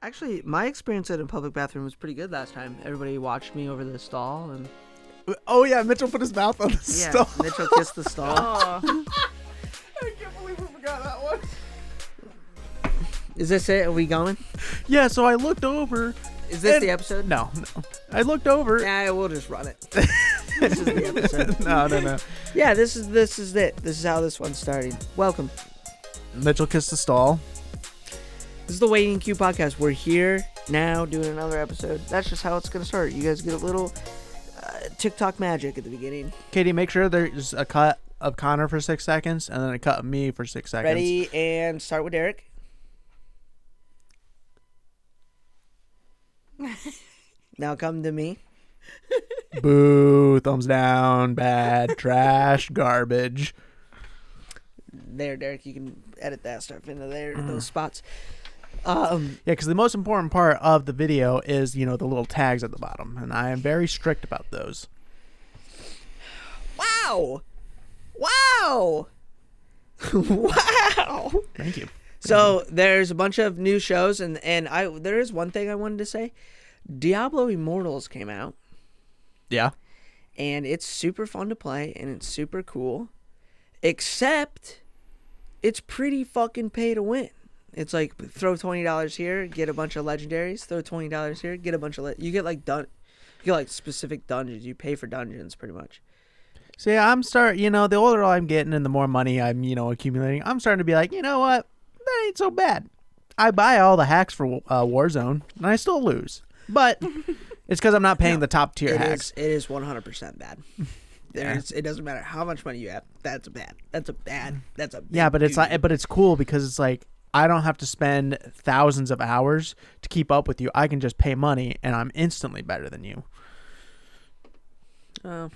Actually, my experience at a public bathroom was pretty good last time. Everybody watched me over the stall, and Oh yeah, Mitchell put his mouth on the stall. Mitchell kissed the stall. I can't believe we forgot that one. Is this it? Are we going? Yeah, so I looked over. Is this the episode? No. I looked over. Yeah, we'll just run it. This is the episode. No. Yeah, this is it. This is how this one's starting. Welcome. Mitchell kissed the stall. This is the Waiting Queue podcast. We're here now doing another episode. That's just how it's going to start. You guys get a little TikTok magic at the beginning. Katie, make sure there's a cut of Connor for 6 seconds and then a cut of me for 6 seconds. Ready, and start with Derek. Now come to me. Boo, thumbs down, bad, trash, garbage. There, Derek, you can edit that stuff into there, those spots. Yeah, because the most important part of the video is, the little tags at the bottom, and I am very strict about those. Wow! Wow! Thank you. So there's a bunch of new shows, and there is one thing I wanted to say. Diablo Immortals came out. Yeah. And it's super fun to play, and it's super cool. Except, it's pretty fucking pay to win. It's like, throw $20 here, get a bunch of legendaries. Throw $20 here, get a bunch of... You get like specific dungeons. You pay for dungeons, pretty much. So yeah, the older I'm getting and the more money I'm, accumulating, I'm starting to be like, you know what? That ain't so bad. I buy all the hacks for Warzone, and I still lose. But it's because I'm not paying the top tier hacks. It is 100% bad. It doesn't matter how much money you have. That's bad. Yeah, but it's cool because it's like I don't have to spend thousands of hours to keep up with you. I can just pay money, and I'm instantly better than you. I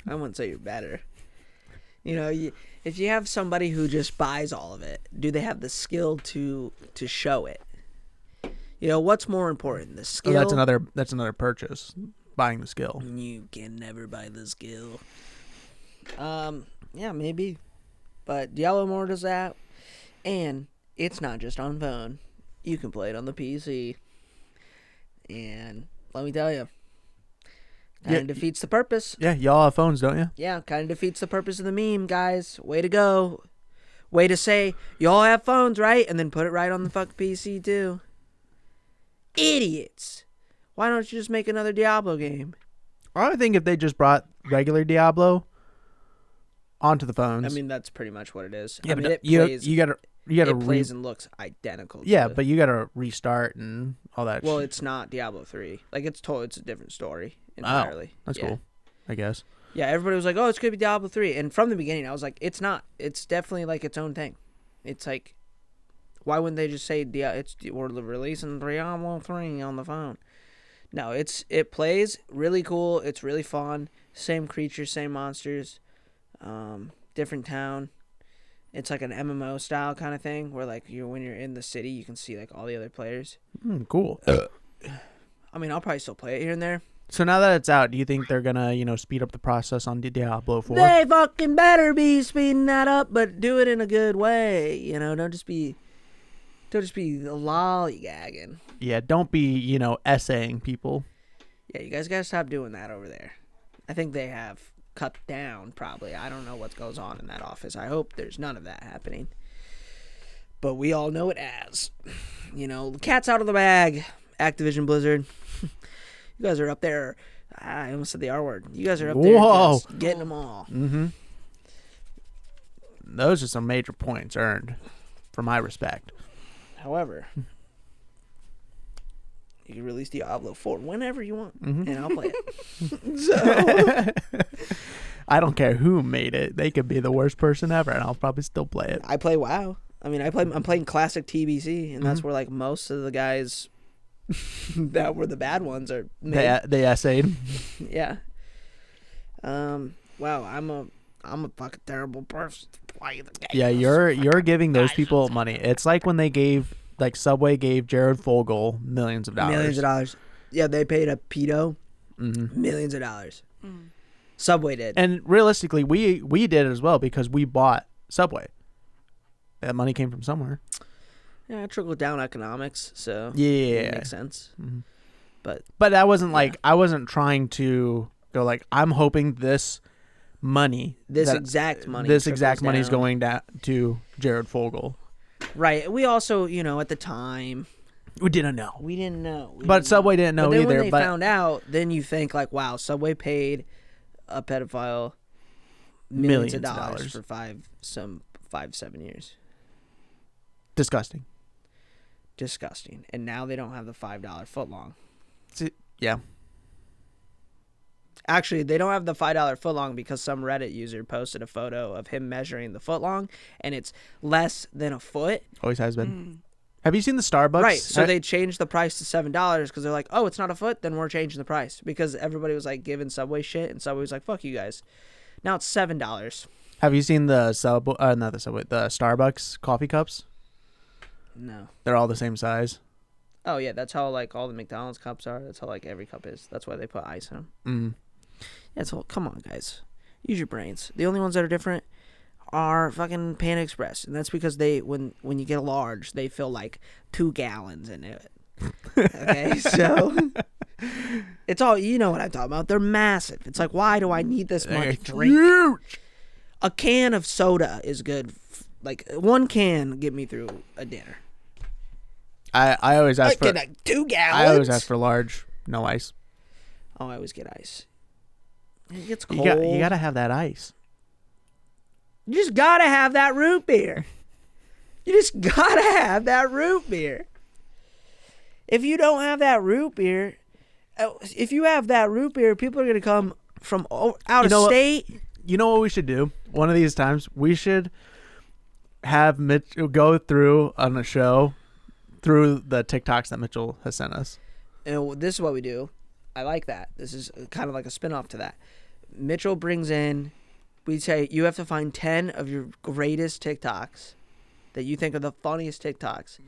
wouldn't say you're better. If you have somebody who just buys all of it, do they have the skill to show it? What's more important, the skill? Oh, that's another purchase. Buying the skill. You can never buy the skill. Yeah, maybe. But Diablo Immortals out, and it's not just on phone. You can play it on the PC. And let me tell you, kind of defeats the purpose. Yeah, y'all have phones, don't you? Yeah, kind of defeats the purpose of the meme, guys. Way to go. Way to say, y'all have phones, right? And then put it right on the fucking PC, too. Idiots. Why don't you just make another Diablo game? I think if they just brought regular Diablo onto the phones. I mean, that's pretty much what it is. Yeah, I mean, but it plays, you gotta plays and looks identical. Yeah, but you gotta restart and all that. Well, it's not Diablo 3. Like, it's a different story entirely. Oh, that's cool, I guess. Yeah, everybody was like, "Oh, it's gonna be Diablo 3," and from the beginning, I was like, "It's not. It's definitely like its own thing." It's like, why wouldn't they just say we're releasing Diablo 3 on the phone? No, it plays really cool. It's really fun. Same creatures, same monsters, different town. It's like an MMO style kind of thing where like when you're in the city, you can see like all the other players. Cool. I mean, I'll probably still play it here and there. So now that it's out, do you think they're gonna speed up the process on Diablo 4? They fucking better be speeding that up, but do it in a good way. Don't just be lollygagging. Yeah, don't be, essaying people. Yeah, you guys gotta stop doing that over there. I think they have cut down, probably. I don't know what goes on in that office. I hope there's none of that happening. But we all know it as. The cat's out of the bag. Activision Blizzard. You guys are up there. I almost said the R word. You guys are up there just getting them all. Mm-hmm. Those are some major points earned for my respect. However, you can release Diablo 4 whenever you want, and I'll play it. So I don't care who made it. They could be the worst person ever, and I'll probably still play it. I play WoW. I mean, I'm playing classic TBC, and that's where like most of the guys that were the bad ones are made. They essayed. Yeah. Wow, I'm a fucking terrible person to play the game. Yeah, you're giving those people money. It's like when they Subway gave Jared Fogle millions of dollars. Millions of dollars. Yeah, they paid a pedo millions of dollars. Subway did. And realistically, we did it as well because we bought Subway. That money came from somewhere. Yeah, trickle down economics. So Yeah. it makes sense. Mm-hmm. But that wasn't like I wasn't trying to go like I'm hoping this money, this exact money is going to Jared Fogle. Right. We also, at the time, we didn't know. But Subway didn't know but then either. When they found out, then you think like, wow, Subway paid a pedophile millions of dollars for 5-7 years. Disgusting. And now they don't have the $5 footlong. Yeah. Actually, they don't have the $5 footlong because some Reddit user posted a photo of him measuring the footlong, and it's less than a foot. Always has been. Have you seen the Starbucks? Right. So they changed the price to $7 because they're like, oh, it's not a foot, then we're changing the price because everybody was like giving Subway shit, and Subway was like, fuck you guys. Now it's $7. Have you seen the the Starbucks coffee cups? No. They're all the same size. Oh yeah, that's how like all the McDonald's cups are. That's how like every cup is. That's why they put ice in them. Mm. Yeah, so come on, guys, use your brains. The only ones that are different are fucking Panda Express, and that's because when you get a large, they fill like 2 gallons in it. Okay, so it's all what I'm talking about. They're massive. It's like, why do I need this much drink? Huge. A can of soda is good. Like 1 can get me through a dinner. I always ask for like 2 gallons. I always ask for large, no ice. Oh, I always get ice. It gets cold. You gotta have that ice. You just gotta have that root beer. You just gotta have that root beer. If you don't have that root beer, people are gonna come from out of state. You know what we should do? One of these times, we should have Mitch go through on a show through the TikToks that Mitchell has sent us. And this is what we do. I like that. This is kind of like a spinoff to that. Mitchell brings in, we say, you have to find 10 of your greatest TikToks that you think are the funniest TikToks.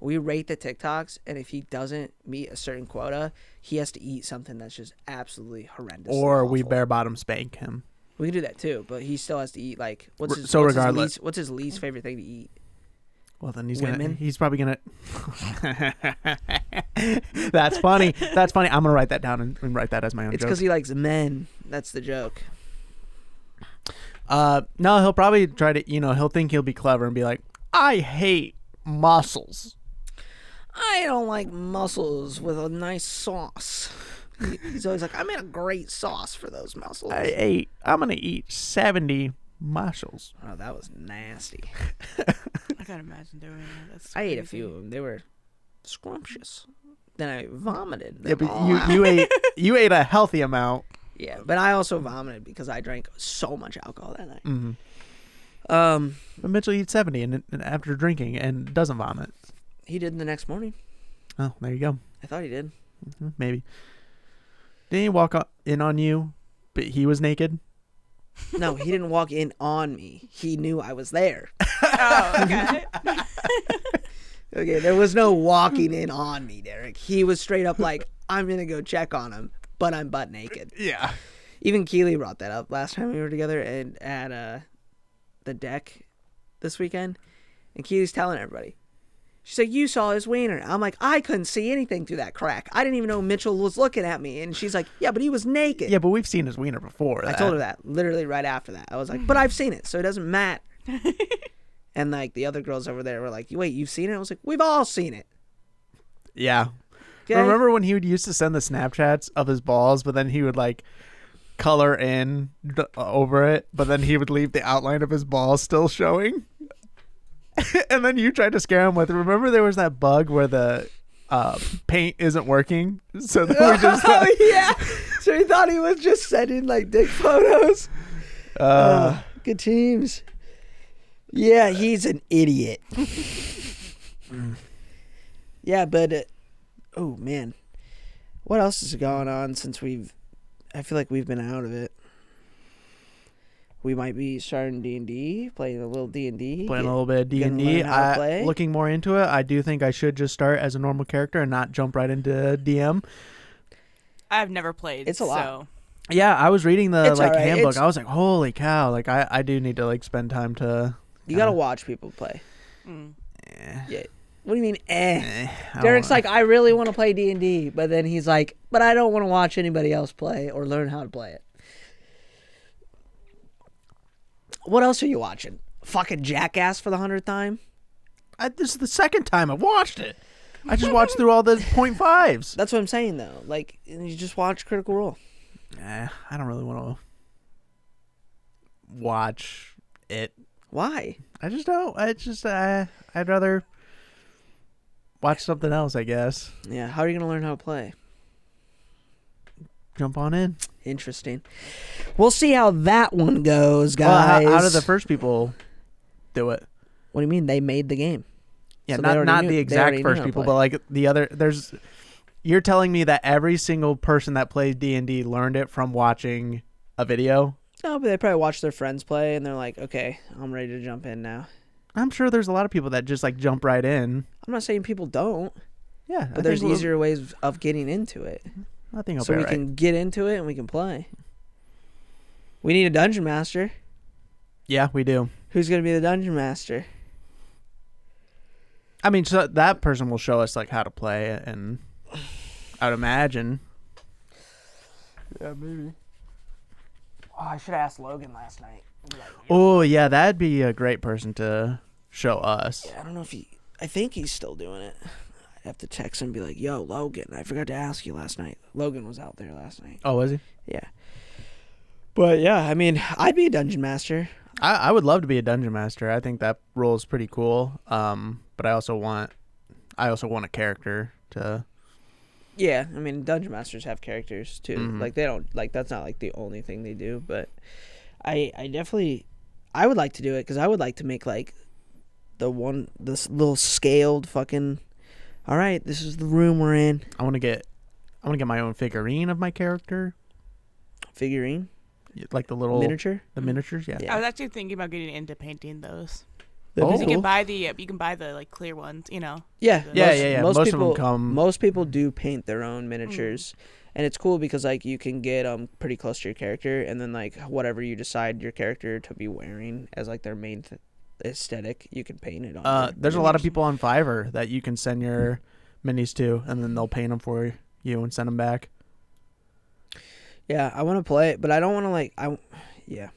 We rate the TikToks, and if he doesn't meet a certain quota, he has to eat something that's just absolutely horrendous. Or we bare bottom spank him. We can do that too, but he still has to eat like what's his least favorite thing to eat? Well, then he's probably gonna. That's funny. I'm gonna write that down and write that as my own joke. It's because he likes men. That's the joke. No, he'll probably try to. He'll think he'll be clever and be like, "I hate mussels. I don't like mussels with a nice sauce." He's always like, "I made a great sauce for those mussels. I'm gonna eat 70 mussels." Oh, that was nasty. I can't imagine doing that. That's I ate a crazy. few of them. They were scrumptious. Then I vomited. Yeah, but you ate a healthy amount. Yeah, but I also vomited because I drank so much alcohol that night. Mm-hmm. But Mitchell eats 70 and after drinking and doesn't vomit. he did the next morning. Oh, there you go. I thought he did. Maybe. Didn't he walk in on you, but he was naked? No, he didn't walk in on me. He knew I was there. Oh, okay. Okay, there was no walking in on me, Derek. He was straight up like, I'm going to go check on him, but I'm butt naked. Yeah. Even Keely brought that up last time we were together and at the deck this weekend. And Keely's telling everybody. She's like, you saw his wiener. I'm like, I couldn't see anything through that crack. I didn't even know Mitchell was looking at me. And she's like, yeah, but he was naked. Yeah, but we've seen his wiener before. I told her that literally right after that. I was like, but I've seen it, so it doesn't matter. And like the other girls over there were like, wait, you've seen it? I was like, we've all seen it. Yeah. Okay? Remember when he would used to send the Snapchats of his balls, but then he would like color in over it, but then he would leave the outline of his balls still showing? And then you tried to scare him with, remember there was that bug where the paint isn't working? So then we just Oh, yeah. So he thought he was just sending like dick photos. Good teams. Yeah, he's an idiot. Yeah, but oh man, what else is going on since I feel like we've been out of it. We might be starting D&D, playing a little D&D. Playing a little bit of D&D. Looking more into it, I do think I should just start as a normal character and not jump right into DM. I've never played. It's a lot. Yeah, I was reading the It's all right. handbook. I was like, holy cow! Like I do need to like spend time to. You gotta watch people play. Mm. Yeah, What do you mean, eh? I Derek's don't like, I really want to play D&D, but then he's like, but I don't want to watch anybody else play or learn how to play it. What else are you watching? Fucking Jackass for the 100th time? this is the second time I've watched it. I just watched through all the .5s. That's what I'm saying, though. Like, you just watch Critical Role. I don't really want to watch it. Why? I just don't. I'd rather watch something else, I guess. Yeah, how are you going to learn how to play? Jump on in. Interesting. We'll see how that one goes, Well, guys. how did the first people do it? What do you mean? They made the game. Yeah, So they already not knew- the they exact already knew first how to people, play. but like the other. You're telling me that every single person that plays D&D learned it from watching a video? No, but they probably watch their friends play, and they're like, okay, I'm ready to jump in now. I'm sure there's a lot of people that just like jump right in. I'm not saying people don't, Yeah, but there's easier ways of getting into it. I think I'll So be we right. can get into it and we can play. We need a dungeon master. Yeah, we do. Who's going to be the dungeon master? I mean, so that person will show us like how to play it, and I'd imagine. Yeah, maybe. Oh, I should have asked Logan last night. Oh yeah, that'd be a great person to show us. Yeah, I don't know if I think he's still doing it. I have to text him and be like, yo, Logan, I forgot to ask you last night. Logan was out there last night. Oh, was he? Yeah. But yeah, I mean, I'd be a dungeon master. I would love to be a dungeon master. I think that role is pretty cool. But I also want a character to. Yeah, I mean, dungeon masters have characters too. Mhm. Like they don't like that's not like the only thing they do, but I definitely I would like to do it because I would like to make like this little scaled fucking. All right, this is the room we're in. I want to get my own figurine of my character, Figurine, like the little miniature. the miniatures. Yeah. Yeah. I was actually thinking about getting into painting those. That'd be Oh. You cool. can buy the like clear ones, you know. Yeah, Yeah. Most of them people come- Most people do paint their own miniatures, and it's cool because like you can get pretty close to your character, and then like whatever you decide your character to be wearing as like their main aesthetic, you can paint it on. your There's a lot of miniatures. people on Fiverr that you can send your minis to, and then they'll paint them for you and send them back. Yeah, I want to play it, but I don't want to yeah.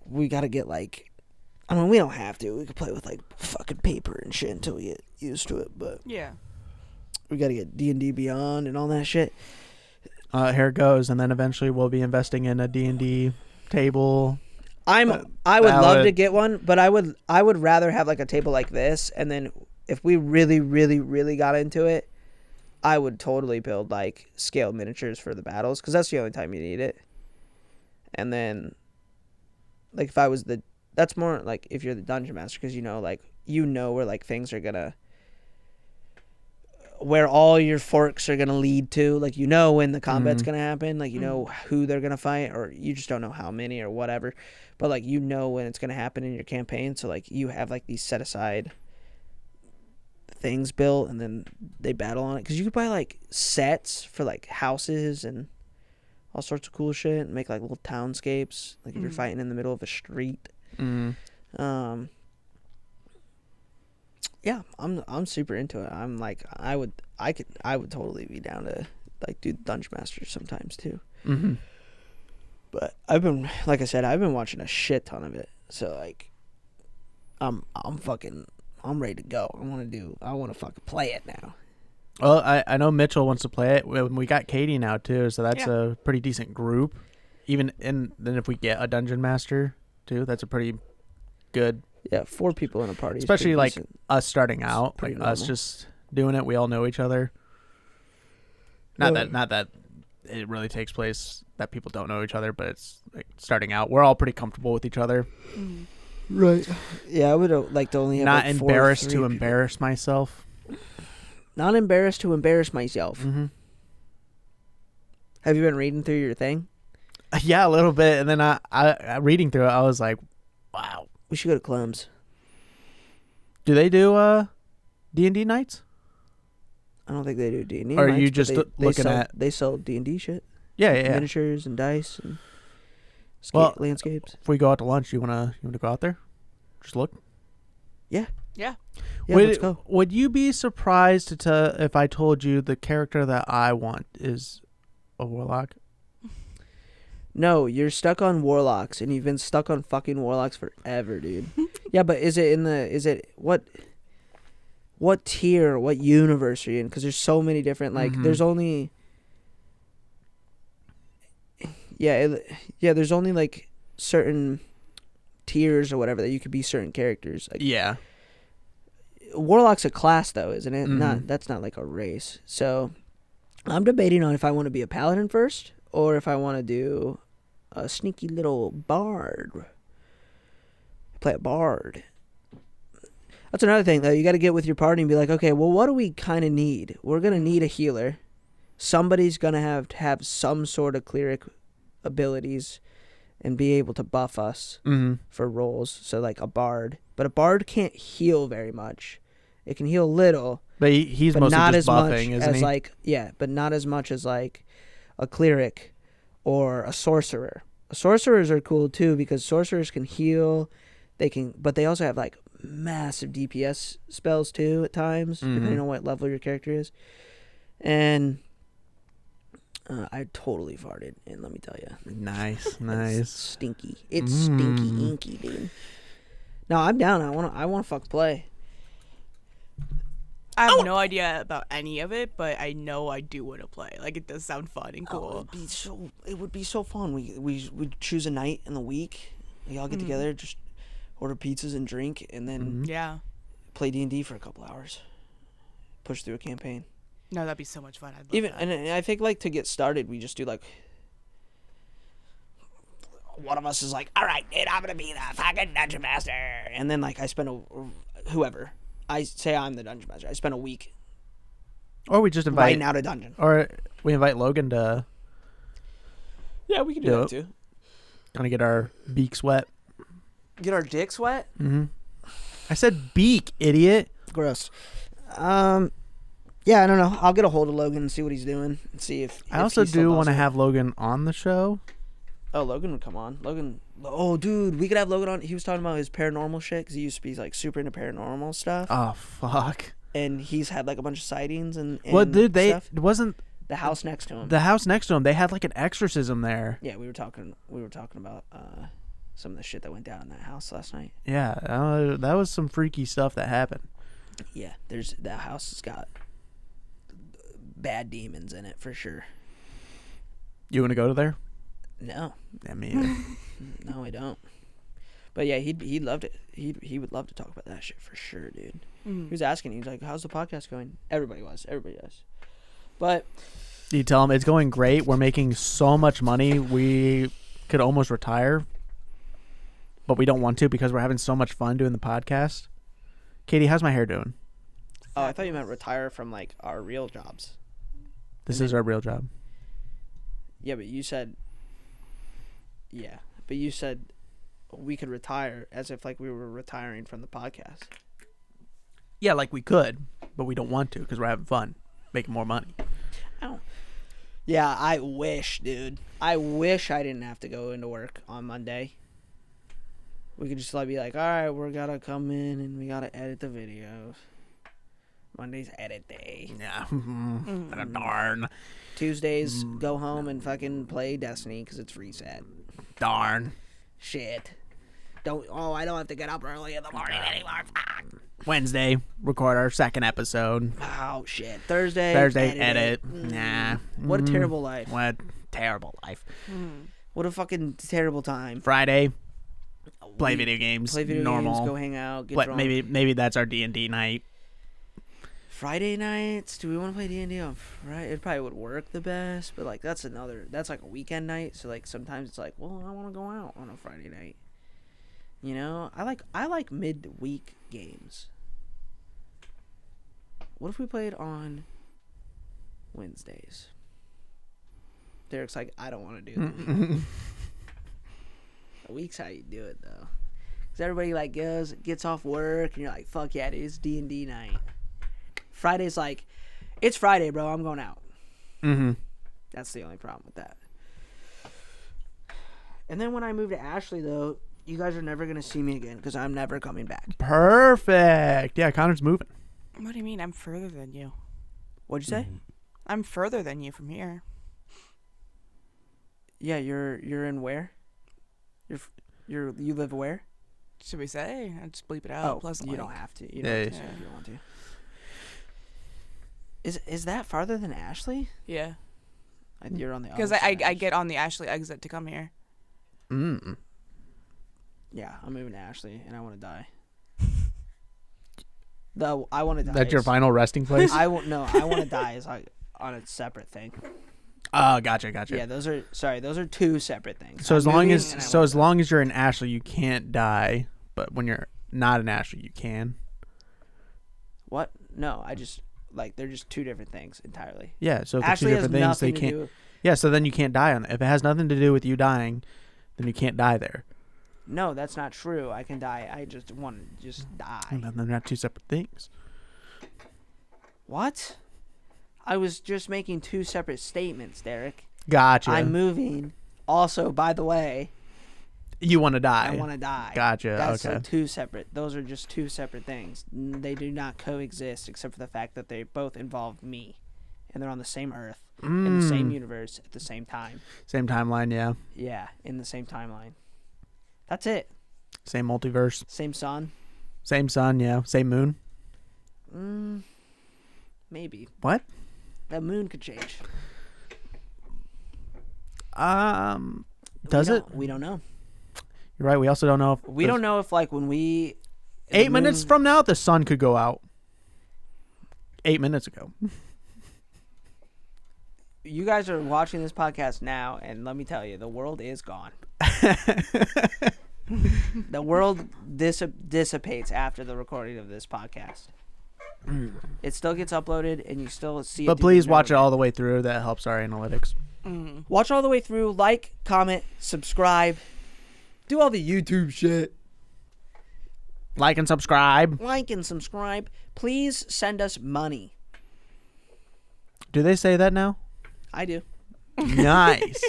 We got to get like. I mean, we don't have to. We could play with like fucking paper and shit until we get used to it, but Yeah. we got to get D&D Beyond and all that shit. Here it goes, and then eventually we'll be investing in a D&D table. I would that love to would- get one, but I would rather have like a table like this, and then if we really, really, really got into it, I would totally build like scaled miniatures for the battles because that's the only time you need it. And then, like if I was that's more like if you're the dungeon master because you know where like things are gonna, where all your forks are gonna lead to, like when the combat's gonna happen, like who they're gonna fight, or you just don't know how many or whatever, but like when it's gonna happen in your campaign, so like you have like these set aside things built and then they battle on it because you could buy like sets for like houses and all sorts of cool shit and make like little townscapes like if you're fighting in the middle of a street. Yeah, I'm super into it. I'm like I would totally be down to like do Dungeon Master sometimes too. Mm-hmm. But I've been watching a shit ton of it. So like I'm ready to go. I want to fucking play it now. Well, I know Mitchell wants to play it. We got Katie now too, so that's Yeah. a pretty decent group. Then if we get a dungeon master too, that's a pretty good. Yeah, 4 people in a party. Especially is like pretty decent. us starting out, pretty like us normal. just doing it. We all know each other. Not that it really takes place that people don't know each other, but it's like starting out. We're all pretty comfortable with each other. Right. Yeah, I would like to only have Not like 4 or embarrassed 3 to people. embarrass myself. Not embarrassed to embarrass myself. Mm-hmm. Have you been reading through your thing? Yeah, a little bit, and then I reading through it, I was like, wow. We should go to Clem's. Do they do D&D nights? I don't think they do D&D. Or are nights, you but just they sell D&D shit, Yeah, yeah. miniatures and dice and Well, landscapes. If we go out to lunch, you wanna go out there? Just look. Yeah, Yeah. Yeah, let's go. Would you be surprised if I told you the character that I want is a warlock? No, you're stuck on warlocks, and you've been stuck on fucking warlocks forever, dude. Yeah, but is it what tier, what universe are you in? Because there's so many different, like, there's only, there's only, like, certain tiers or whatever that you could be certain characters. Like, Yeah. Warlock's a class, though, isn't it? That's not, like, a race. So, I'm debating on if I want to be a paladin first, or if I want to do a sneaky little bard. Play a bard. That's another thing, though. You got to get with your party and be like, okay, well, what do we kind of need? We're going to need a healer. Somebody's going to have some sort of cleric abilities and be able to buff us for roles. So, like, a bard. But a bard can't heal very much. It can heal little. But he's but mostly not just as buffing, much isn't as he? like but not as much as like a cleric or a sorcerer. Sorcerers are cool too because sorcerers can heal, but they also have like massive DPS spells too at times, depending on what level your character is. And I totally farted, and let me tell you, Nice. it's stinky. It's stinky inky, dude. No, I'm down. I want to fuck play. I have no idea about any of it, but I know I do want to play. Like, it does sound fun and cool. It would be so fun. We choose a night in the week. We all get together, just order pizzas and drink, and then Yeah. play D&D for a couple hours. Push through a campaign. No, that'd be so much fun. I'd love that. And I think like to get started, we just do like one of us is like, all right, dude, I'm gonna be the fucking dungeon master, and then like I spend whoever. I say I'm the dungeon master. I spend a week Or we just invite, writing out a dungeon. or we invite Logan to Yeah, we can do that too. kind of get our beaks wet. Get our dicks wet? I said beak, idiot. Gross. Yeah, I don't know. I'll get a hold of Logan and see what he's doing and see if I also he still do does want to it. have Logan on the show. Oh, Logan would come on. Logan. Oh, dude, we could have Logan on. He was talking about his paranormal shit because he used to be like super into paranormal stuff, Oh fuck. and he's had like a bunch of sightings and What did they? stuff. Wasn't The house next to him. the house next to him? They had like an exorcism there. Yeah, we were talking about some of the shit that went down in that house last night. Yeah, that was some freaky stuff that happened. Yeah, that house has got bad demons in it for sure. You want to go to there? No, I mean, no, I don't. But yeah, he loved it. He would love to talk about that shit for sure, dude. He was asking. He was like, "How's the podcast going?" Everybody does. But you tell him it's going great. We're making so much money. We could almost retire, but we don't want to because we're having so much fun doing the podcast. Katie, how's my hair doing? oh, I thought you meant retire from like our real jobs. This is our real job. Yeah, but you said. Yeah, but you said we could retire as if like we were retiring from the podcast. Yeah, like we could, but we don't want to because we're having fun, making more money. Yeah, I wish, dude. I wish I didn't have to go into work on Monday. We could just like be like, all right, we're gotta come in and we gotta edit the videos. Monday's edit day. Yeah, darn, Tuesdays, go home and fucking play Destiny because it's reset. darn. Shit. I don't have to get up early in the morning anymore. Fuck. Wednesday, record our second episode. Oh, shit. Thursday, edit. it. Nah. What a terrible life. What a terrible life. What a fucking terrible time. Friday, play video games. Play video normal. games, go hang out, get But drunk. maybe that's our D&D night. Friday nights, do we want to play D&D on Friday? It probably would work the best, but like that's like a weekend night, so like sometimes it's like, well, I want to go out on a Friday night. You know, I like midweek games. What if we played on Wednesdays? Derek's like, I don't want to do that. A week's how you do it though, because everybody like gets off work and you're like, fuck yeah, dude, it's D&D night. Friday's like, it's Friday, bro, I'm going out. That's the only problem with that. And then when I moved to Ashley, though, You guys are never gonna see me again because I'm never coming back. Perfect. Yeah, Connor's moving. What do you mean? I'm further than you. What'd you say? I'm further than you from here. Yeah, you're in where? You live where? Should we say? I'd just bleep it out. You don't have to. You Yeah, don't have to say if you want to. Is that farther than Ashley? Yeah. You're on the other Because side. I get on the Ashley exit to come here. Yeah, I'm moving to Ashley, and I want to die. I want to die. That's your final resting place? I want to die is like on a separate thing. Oh, gotcha. Yeah, those are two separate things. So I'm moving and I as wanna long as you're in Ashley, you can't die. But when you're not in Ashley, you can. What? No, I just they're just two different things entirely. Yeah. So if they're two Ashley has different things, they nothing to can't. do. Yeah. So then you can't die on it. If it has nothing to do with you dying, then you can't die there. No, that's not true. I can die. I just want to just die. And then they're not two separate things. What? I was just making two separate statements, Derek. Gotcha. I'm moving. Also, by the way, You want to die. I want to die. Gotcha. That's Okay. like two separate. Those are just two separate things. They do not coexist, except for the fact that they both involve me, and they're on the same Earth, in the same universe at the same time. Same timeline, yeah. Yeah, in the same timeline. That's it. Same multiverse. Same sun. Same sun, yeah. Same moon. Maybe What? the moon could change. Does it? We don't know. You're right. We also don't know if We don't know if when we 8 minutes from now the sun could go out. 8 minutes ago. You guys are watching this podcast now, and let me tell you, the world is gone. The world dissipates after the recording of this podcast. It still gets uploaded, and you still see it. But please watch it all the way through. That helps our analytics. Watch all the way through. Like, comment, subscribe. Do all the YouTube shit. Like and subscribe. Like and subscribe. Please send us money. Do they say that now? I do. Nice.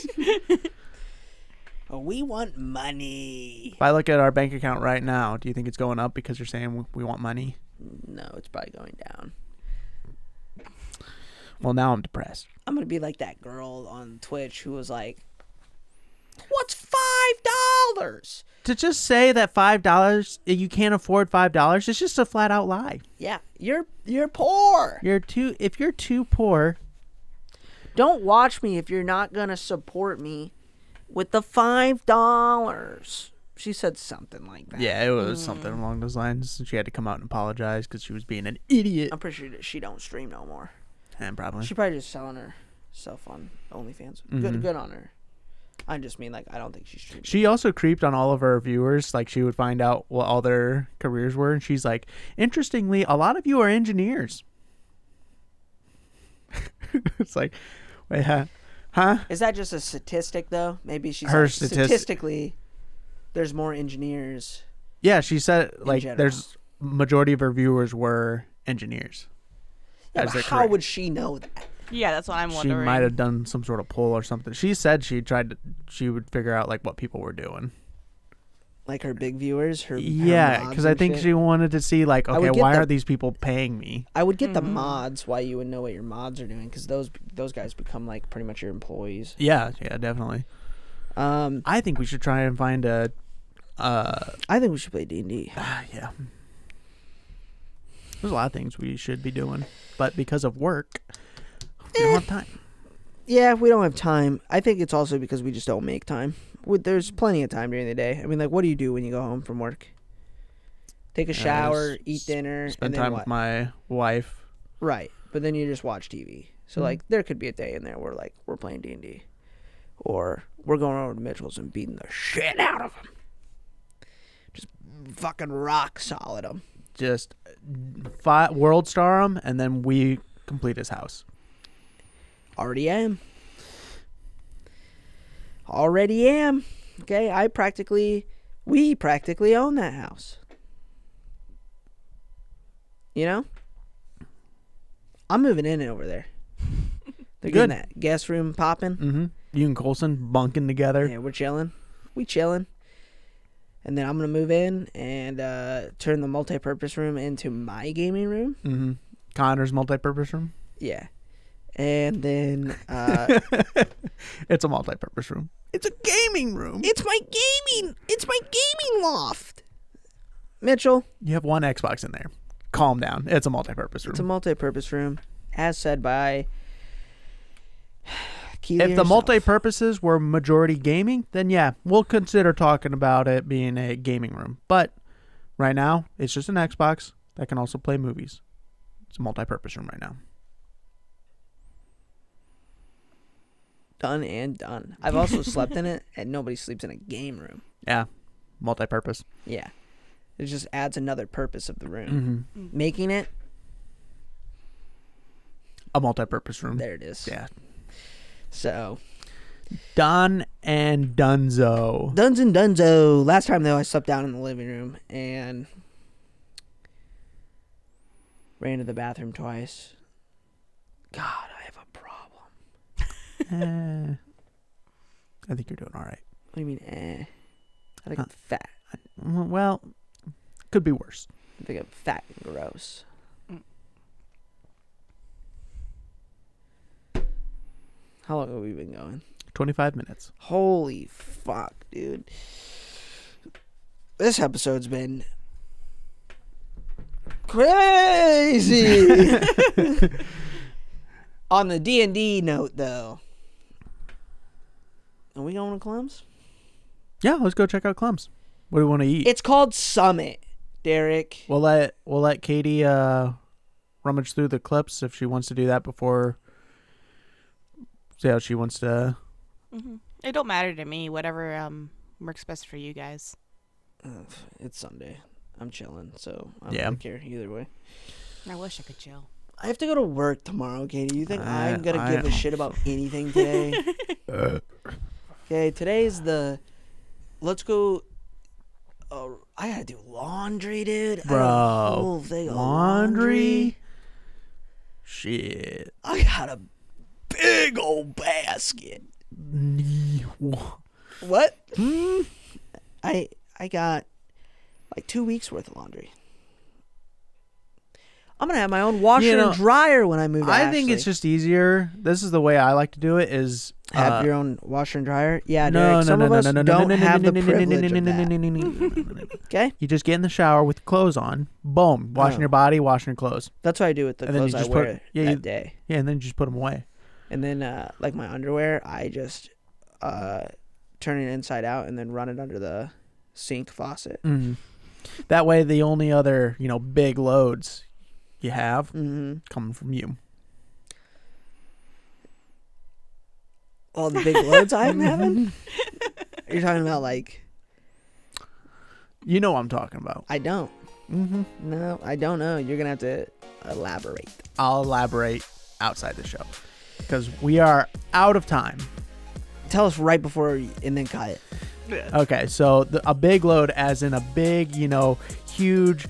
We want money. If I look at our bank account right now, do you think it's going up because you're saying we want money? No, it's probably going down. Well, now I'm depressed. I'm going to be like that girl on Twitch who was like, what's $5? To just say that $5, you can't afford $5, it's just a flat out lie. Yeah, you're poor. If you're too poor. Don't watch me if you're not going to support me with the $5. She said something like that. Yeah, it was something along those lines. She had to come out and apologize because she was being an idiot. I'm pretty sure that she don't stream no more. And probably. She probably just selling herself on OnlyFans. Good on her. I just mean, I don't think she's streaming. She also creeped on all of her viewers. Like, she would find out what all their careers were. And she's like, interestingly, a lot of you are engineers. It's like, wait, huh? Is that just a statistic, though? Maybe she's Her statistically, there's more engineers. Yeah, she said, general. there's majority of her viewers were engineers. Yeah, As but their how career. would she know that? Yeah, that's what I'm She wondering. might have done some sort of poll or something. She said she would figure out, what people were doing. Like her big viewers? Yeah, because I think she wanted to see, okay, would get why the- are these people paying me? I would get the mods, why you would know what your mods are doing, because those guys become, pretty much your employees. Yeah, definitely. I think we should try and find a... I think we should play D&D. yeah. There's a lot of things we should be doing, but because of work, we don't have time. Yeah, we don't have time. I think it's also because we just don't make time. There's plenty of time during the day. I mean, what do you do when you go home from work? Take a shower, eat dinner, Spend and then time what? with my wife. Right, but then you just watch TV. So there could be a day in there where we're playing D&D, or we're going over to Mitchell's and beating the shit out of them. Just fucking rock solid them. Just world star him, and then we complete his house. Already am. Okay, we practically own that house. You know? I'm moving in over there. They're Good. getting that guest room popping. Mm-hmm. You and Colson bunking together. Yeah, we're chilling. We chilling. And then I'm going to move in and turn the multi-purpose room into my gaming room. Mm-hmm. Connor's multi-purpose room. Yeah. And then... It's a multi-purpose room. It's a gaming room. It's my gaming loft. Mitchell. You have one Xbox in there. Calm down. It's a multi-purpose room. It's a multi-purpose room, as said by Keely If the herself. multi-purposes were majority gaming, then yeah, we'll consider talking about it being a gaming room. But right now, it's just an Xbox that can also play movies. It's a multi-purpose room right now. Done and done. I've also slept in it, and nobody sleeps in a game room. Yeah, multi-purpose. Yeah. It just adds another purpose of the room. Mm-hmm. Making it, A multi-purpose room. there it is. Yeah. So, Done and Dunzo. Duns and Dunzo. Last time, though, I slept down in the living room and ran to the bathroom twice. God, I have a problem. I think you're doing all right. What do you mean, I think I'm fat. Well, could be worse. I think I'm fat and gross. How long have we been going? 25 minutes. Holy fuck, dude. This episode's been crazy. On the DnD note, though. Are we going to Clem's? Yeah, let's go check out Clumps. What do we want to eat? It's called Summit, Derek. We'll let Katie rummage through the clips if she wants to do that before. See how she wants to. Mm-hmm. It don't matter to me. Whatever works best for you guys. It's Sunday. I'm chilling, so I Yeah. don't care either way. I wish I could chill. I have to go to work tomorrow, Katie. You think I'm going to give a shit about anything today? Okay, today's the... Let's go... I got to do laundry, dude. I got a whole Bro, thing of laundry? Shit. I got a big old basket. What? I got like 2 weeks worth of laundry. I'm going to have my own washer and dryer when I move to I think it's Ashley. just easier. This is the way I like to do it is... Have your own washer and dryer? Yeah, No, Derek, some of us no, don't have the privilege of that. Okay? You just get in the shower with clothes on. Boom. Washing your body, washing your clothes. That's what I do with the And then you clothes I just wear put- that day. Yeah, and then you just put them away. And then, like my underwear, I just turn it inside out and then run it under the sink faucet. Mm-hmm. That way, the only other, big loads you have coming from you. All the big loads I'm having? You're talking about like... You know what I'm talking about. I don't. Mm-hmm. No, I don't know. You're going to have to elaborate. I'll elaborate outside the show because we are out of time. Tell us right before and then cut it. Okay, so a big load as in a big, huge